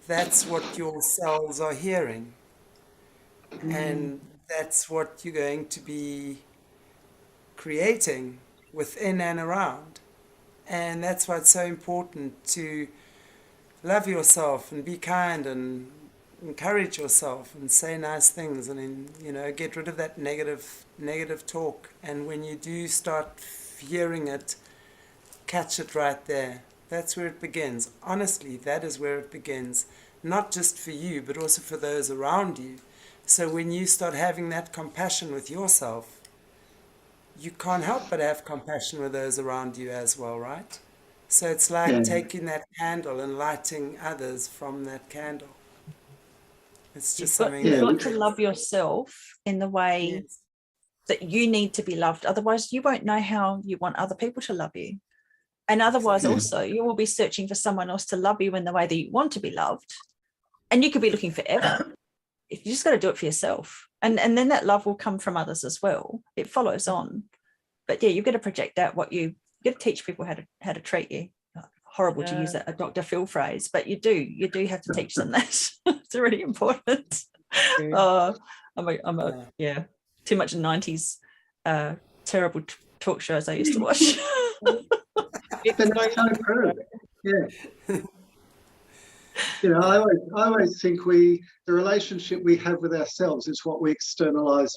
that's what your cells are hearing. And that's what you're going to be creating within and around. And that's why it's so important to love yourself and be kind and encourage yourself and say nice things, and get rid of that negative talk. And when you do start hearing it, catch it right there. That's where it begins. Honestly, that is where it begins. Not just for you, but also for those around you. So when you start having that compassion with yourself, you can't help but have compassion with those around you as well, right? So it's like taking that candle and lighting others from that candle. It's just something you've got to love yourself in the way that you need to be loved. Otherwise, you won't know how you want other people to love you. And otherwise, also, you will be searching for someone else to love you in the way that you want to be loved. And you could be looking forever. You just got to do it for yourself. And then that love will come from others as well. It follows on. But yeah, you've got to project out what you got to teach people how to treat you. Horrible to use a Dr. Phil phrase, but you do have to teach them that. It's really important. I'm too much 90s terrible talk shows I used to watch. That's so true. Yeah. I always think the relationship we have with ourselves is what we externalize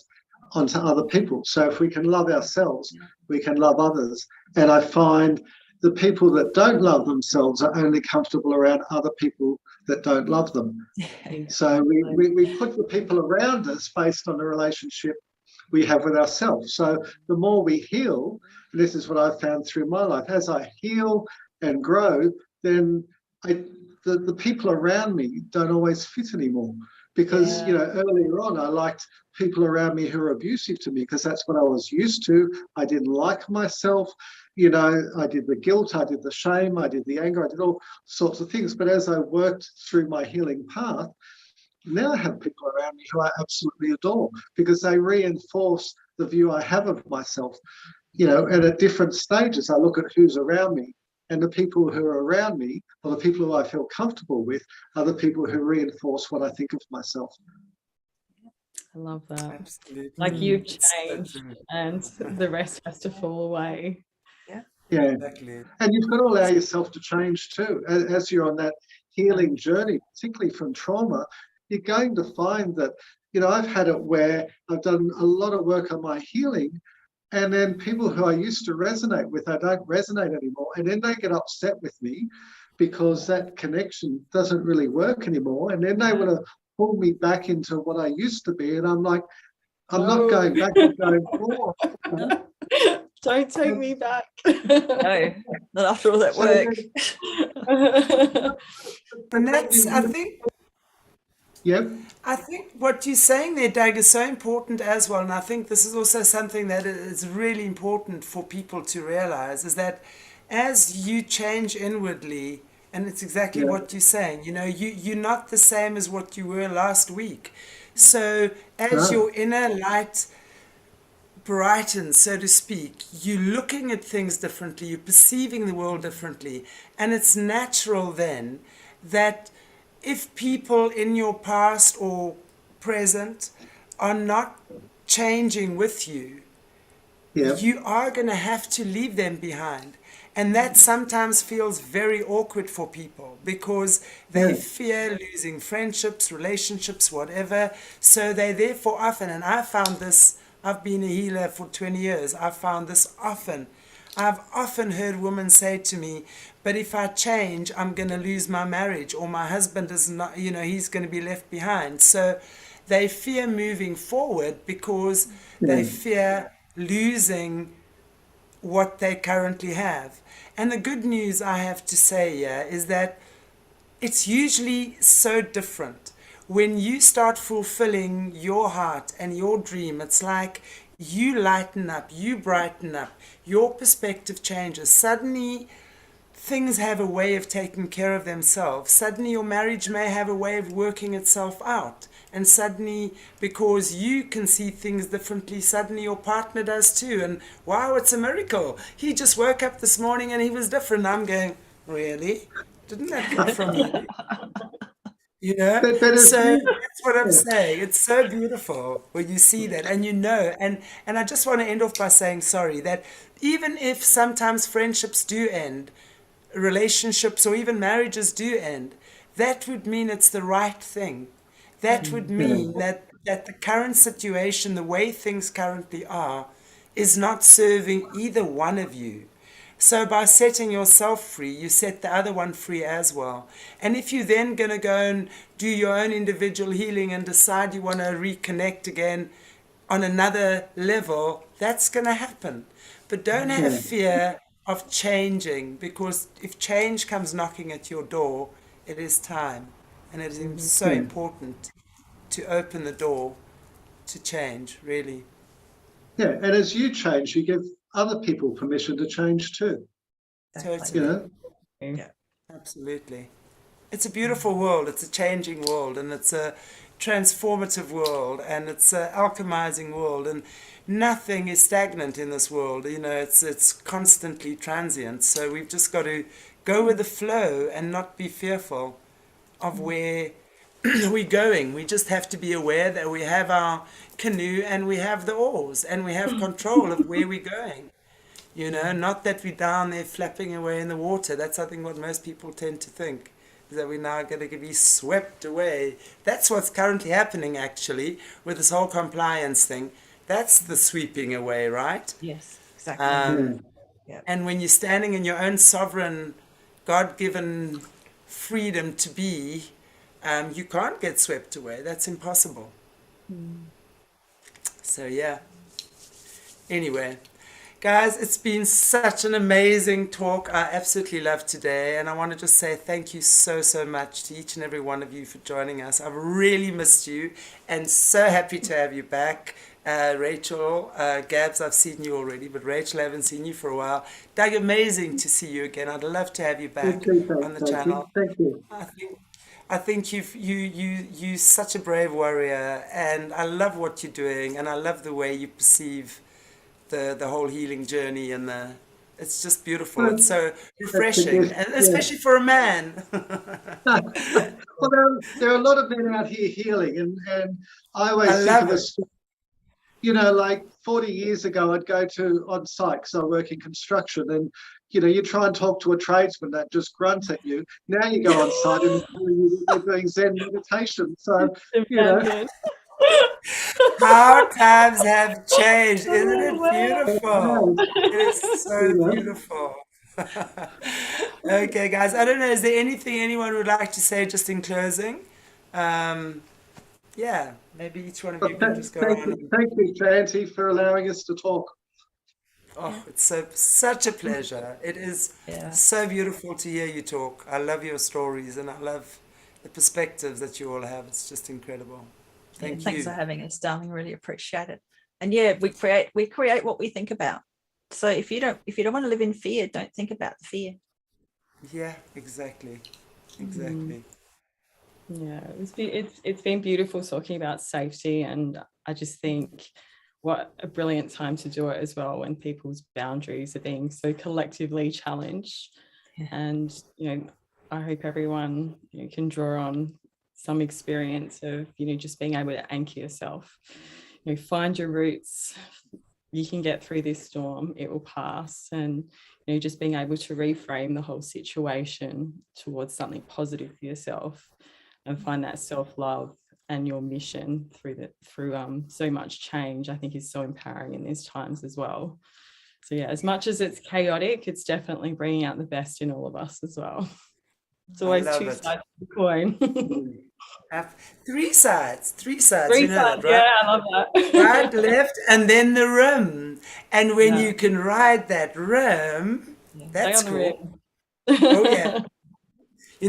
onto other people. So if we can love ourselves, we can love others. And I find the people that don't love themselves are only comfortable around other people that don't love them. So we put the people around us based on the relationship we have with ourselves. So the more we heal, and this is what I've found through my life, as I heal and grow, then the people around me don't always fit anymore. Because, earlier on, I liked people around me who were abusive to me because that's what I was used to. I didn't like myself. I did the guilt, I did the shame, I did the anger, I did all sorts of things. But as I worked through my healing path, now I have people around me who I absolutely adore because they reinforce the view I have of myself. And at different stages, I look at who's around me. And the people who are around me, or the people who I feel comfortable with, are the people who reinforce what I think of myself. I love that. Absolutely. Like you've changed and the rest has to fall away. Yeah. Exactly. And you've got to allow yourself to change too. As you're on that healing journey, particularly from trauma, you're going to find that, I've had it where I've done a lot of work on my healing, and then people who I used to resonate with, I don't resonate anymore. And then they get upset with me because that connection doesn't really work anymore. And then they want to pull me back into what I used to be. And I'm like, I'm not going back, I'm going forward. Don't take me back. No, not after all that work. And that's, Yeah. I think what you're saying there, Doug, is so important as well. And I think this is also something that is really important for people to realize is that as you change inwardly, and it's exactly Yeah. what you're saying, you're not the same as what you were last week. So as No. your inner light brightens, so to speak, you're looking at things differently, you're perceiving the world differently. And it's natural then that if people in your past or present are not changing with you, Yeah. you are going to have to leave them behind. And that sometimes feels very awkward for people because they Yeah. fear losing friendships, relationships, whatever. So they therefore often, and I found this, I've been a healer for 20 years, I've found this often. I've often heard women say to me, but if I change, I'm going to lose my marriage, or my husband is not, he's going to be left behind. So they fear moving forward because they Yeah. fear losing what they currently have. And the good news I have to say here is that it's usually so different. When you start fulfilling your heart and your dream, it's like you lighten up, you brighten up, your perspective changes. Suddenly, things have a way of taking care of themselves. Suddenly, your marriage may have a way of working itself out. And suddenly, because you can see things differently, suddenly your partner does too. And wow, it's a miracle. He just woke up this morning and he was different. I'm going, really? Didn't that come from you? But as So you, that's what I'm yeah. saying. It's so beautiful when you see that and and I just want to end off by saying sorry that even if sometimes friendships do end, relationships or even marriages do end, that would mean it's the right thing. That would mean that the current situation, the way things currently are, is not serving either one of you. So by setting yourself free, you set the other one free as well. And if you're then going to go and do your own individual healing and decide you want to reconnect again on another level, that's going to happen. But don't have Yeah. fear of changing, because if change comes knocking at your door, it is time. And it is so Yeah. important to open the door to change, really. Yeah. And as you change, you give other people permission to change too. Totally. You know. Yeah. Absolutely. It's a beautiful world. It's a changing world, and it's a transformative world, and it's an alchemizing world, and nothing is stagnant in this world. It's constantly transient. So we've just got to go with the flow and not be fearful of where we're going. We just have to be aware that we have our canoe and we have the oars and we have control of where we're going. Not that we're down there flapping away in the water. That's, I think, what most people tend to think, is that we're now going to be swept away. That's what's currently happening, actually, with this whole compliance thing. That's the sweeping away, right? Yes, exactly. And when you're standing in your own sovereign, God-given freedom to be, you can't get swept away. That's impossible. So, yeah. Anyway. Guys, it's been such an amazing talk. I absolutely loved today. And I want to just say thank you so, so much to each and every one of you for joining us. I've really missed you and so happy to have you back. Rachel, Gabs, I've seen you already, but Rachel, I haven't seen you for a while. Doug, amazing to see you again. I'd love to have you back on the channel. Thank you. I think you're such a brave warrior, and I love what you're doing, and I love the way you perceive the whole healing journey, and it's just beautiful. It's so refreshing, and especially for a man. Well, there are a lot of men out here healing, and I always think of this. Like 40 years ago, I'd go on site because I work in construction, and you try and talk to a tradesman that just grunts at you. Now you go on site and they're doing Zen meditation. So How times have changed. Isn't it beautiful? It is so beautiful. Okay, guys. I don't know. Is there anything anyone would like to say just in closing? Yeah, maybe each one of you can just go on. Thank you, Chanty, for allowing us to talk. Oh, it's such a pleasure. It is Yeah. so beautiful to hear you talk. I love your stories and I love the perspectives that you all have. It's just incredible. Thank Thanks you. for having us, darling. Really appreciate it. And yeah, we create what we think about. So if you don't want to live in fear, don't think about the fear. Yeah, exactly. Exactly. Yeah, it's been beautiful talking about safety, and I just think what a brilliant time to do it as well, when people's boundaries are being so collectively challenged. Yeah. And I hope everyone can draw on some experience of just being able to anchor yourself, find your roots. You can get through this storm, it will pass. And just being able to reframe the whole situation towards something positive for yourself, and find that self-love and your mission through so much change, I think is so empowering in these times as well. So yeah, as much as it's chaotic, it's definitely bringing out the best in all of us as well. It's always love two it. sides of the coin. Three sides. Three You know sides, that, right? yeah, I love that. Right, left, and then the rim. And when Yeah. you can ride that rim, that's Stay on the cool. rim. Oh, yeah.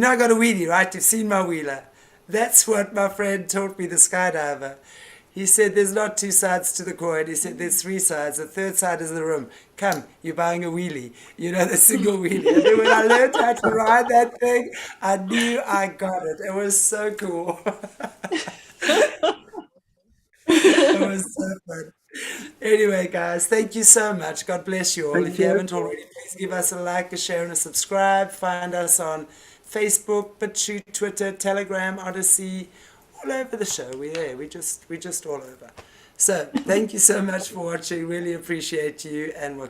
I got a wheelie, right? You've seen my wheeler. That's what my friend taught me, the skydiver. He said there's not two sides to the coin. He said there's three sides. The third side is the rim. Come, you're buying a wheelie. The single wheelie. And then when I learned how to ride that thing, I knew I got it. It was so cool. It was so fun. Anyway, guys, thank you so much. God bless you all. Thank If you you. haven't already, please give us a like, a share, and a subscribe. Find us on Facebook, BitChute, Twitter, Telegram, Odyssey, all over the show. We're there. We're just all over. So thank you so much for watching. Really appreciate you, and we'll